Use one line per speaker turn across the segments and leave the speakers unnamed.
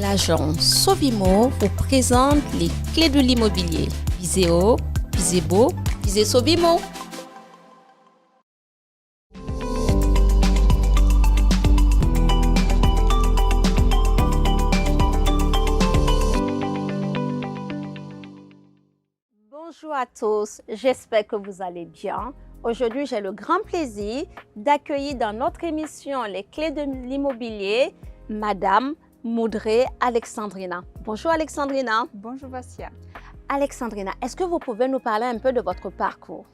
L'agence Sovimo vous présente les clés de l'immobilier. Visez haut, visez beau, visez Sovimo. Bonjour à tous, j'espère que vous allez bien. Aujourd'hui, j'ai le grand plaisir d'accueillir dans notre émission Les clés de l'immobilier, Madame Moudré Alexandrina. Bonjour Alexandrina.
Bonjour Vassia.
Alexandrina, est-ce que vous pouvez nous parler un peu de votre parcours?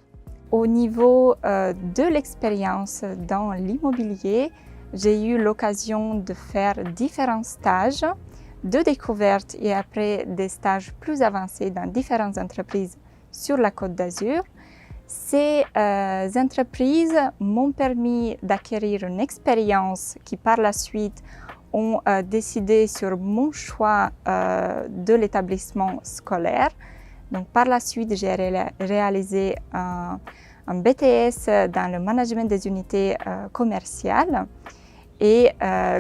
Au niveau de l'expérience dans l'immobilier, j'ai eu l'occasion de faire différents stages de découverte et après des stages plus avancés dans différentes entreprises sur la Côte d'Azur. Ces entreprises m'ont permis d'acquérir une expérience qui par la suite ont décidé sur mon choix de l'établissement scolaire. Donc par la suite, j'ai réalisé un BTS dans le management des unités commerciales. Et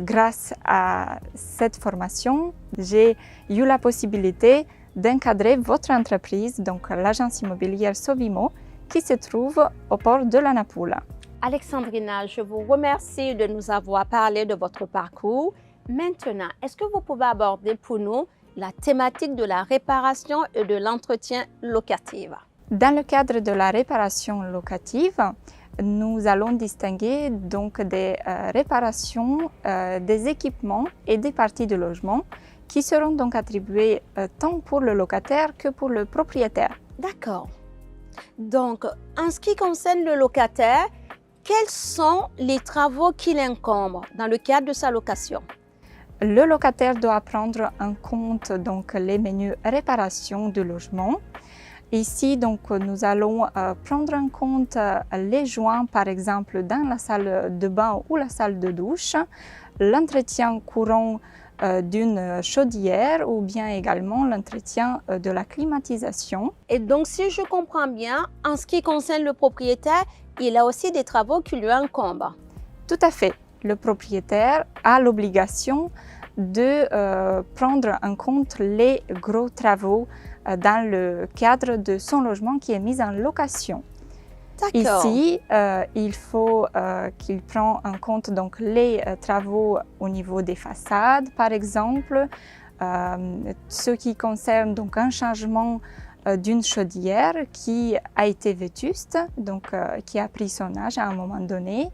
grâce à cette formation, j'ai eu la possibilité d'encadrer votre entreprise, donc l'agence immobilière Sovimo, qui se trouve au port de la Napoula.
Alexandrina, je vous remercie de nous avoir parlé de votre parcours. Maintenant, est-ce que vous pouvez aborder pour nous la thématique de la réparation et de l'entretien locatif?
Dans le cadre de la réparation locative, nous allons distinguer donc des réparations des équipements et des parties de logement qui seront donc attribuées tant pour le locataire que pour le propriétaire.
D'accord. Donc, en ce qui concerne le locataire, quels sont les travaux qui l'incombent dans le cadre de sa location?
Le locataire doit prendre en compte donc les menus réparation du logement. Ici, donc, nous allons prendre en compte les joints, par exemple, dans la salle de bain ou la salle de douche, l'entretien courant d'une chaudière ou bien également l'entretien de la climatisation.
Et donc, si je comprends bien, en ce qui concerne le propriétaire, il a aussi des travaux qui lui incombent.
Tout à fait. Le propriétaire a l'obligation de prendre en compte les gros travaux dans le cadre de son logement qui est mis en location. Ici, il faut qu'il prenne en compte donc, les travaux au niveau des façades, par exemple, ce qui concerne donc, un changement d'une chaudière qui a été vétuste, donc qui a pris son âge à un moment donné,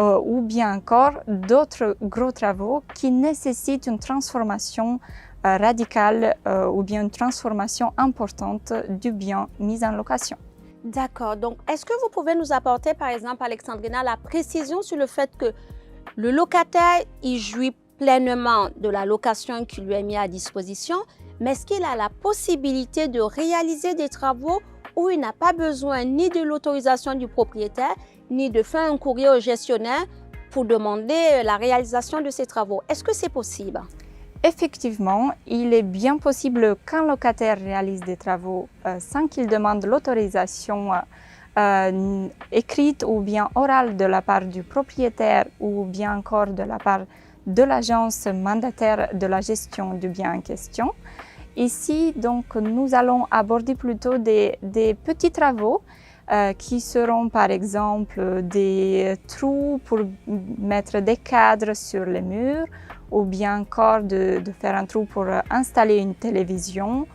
ou bien encore d'autres gros travaux qui nécessitent une transformation radicale ou bien une transformation importante du bien mis en location.
D'accord. Donc, est-ce que vous pouvez nous apporter, par exemple, Alexandrina, la précision sur le fait que le locataire, il jouit pleinement de la location qui lui est mise à disposition, mais est-ce qu'il a la possibilité de réaliser des travaux où il n'a pas besoin ni de l'autorisation du propriétaire, ni de faire un courrier au gestionnaire pour demander la réalisation de ces travaux? Est-ce que c'est possible?
Effectivement, il est bien possible qu'un locataire réalise des travaux sans qu'il demande l'autorisation écrite ou bien orale de la part du propriétaire ou bien encore de la part de l'agence mandataire de la gestion du bien en question. Ici, donc, nous allons aborder plutôt des petits travaux qui seront par exemple des trous pour mettre des cadres sur les murs ou bien encore de faire un trou pour installer une télévision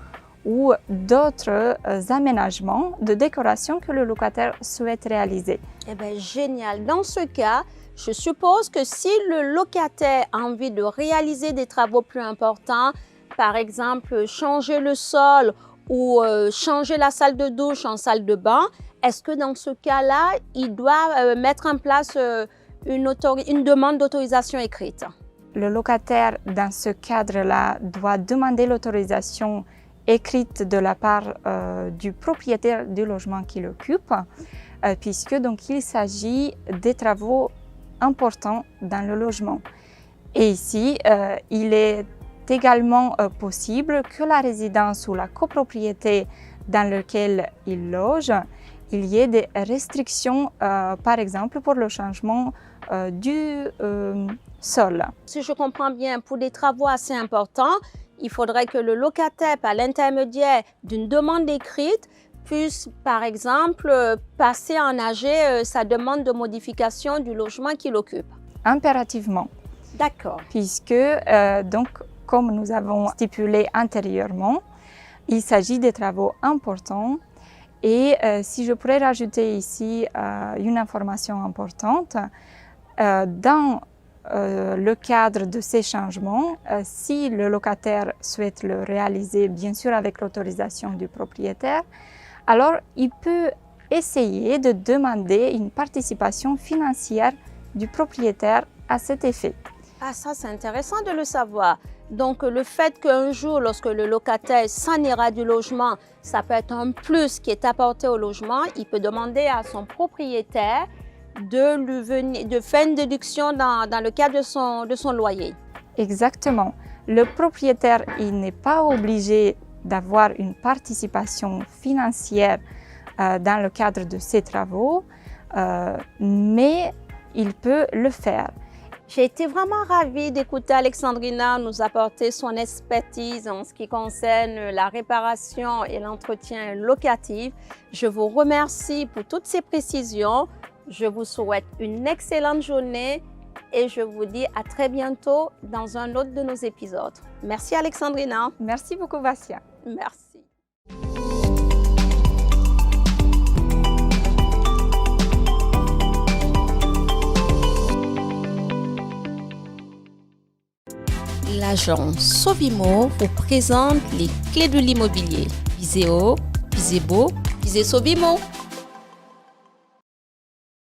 ou d'autres aménagements de décoration que le locataire souhaite réaliser.
Eh bien, génial. Dans ce cas, je suppose que si le locataire a envie de réaliser des travaux plus importants, par exemple changer le sol ou changer la salle de douche en salle de bain, est-ce que dans ce cas-là, il doit mettre en place une demande d'autorisation écrite?
Le locataire, dans ce cadre-là, doit demander l'autorisation écrite de la part du propriétaire du logement qu'il occupe, puisque donc, il s'agit des travaux importants dans le logement. Et ici, il est également possible que la résidence ou la copropriété dans laquelle il loge, il y ait des restrictions, par exemple pour le changement du sol.
Si je comprends bien, pour des travaux assez importants, il faudrait que le locataire, par l'intermédiaire d'une demande écrite, puisse, par exemple, passer en AG sa demande de modification du logement qu'il occupe.
Impérativement.
D'accord.
Puisque, donc, comme nous avons stipulé antérieurement, il s'agit de travaux importants. Et si je pourrais rajouter ici une information importante, dans le cadre de ces changements, si le locataire souhaite le réaliser, bien sûr avec l'autorisation du propriétaire, alors il peut essayer de demander une participation financière du propriétaire à cet effet.
Ah, ça c'est intéressant de le savoir. Donc le fait qu'un jour, lorsque le locataire s'en ira du logement, ça peut être un plus qui est apporté au logement, il peut demander à son propriétaire de faire une déduction dans le cadre de son loyer.
Exactement. Le propriétaire, il n'est pas obligé d'avoir une participation financière dans le cadre de ses travaux, mais il peut le faire.
J'ai été vraiment ravie d'écouter Alexandrina nous apporter son expertise en ce qui concerne la réparation et l'entretien locatif. Je vous remercie pour toutes ces précisions. Je vous souhaite une excellente journée et je vous dis à très bientôt dans un autre de nos épisodes. Merci Alexandrina.
Merci beaucoup Vassia.
Merci. L'agence Sovimo vous présente les clés de l'immobilier. Visez haut, visez beau, visez Sovimo.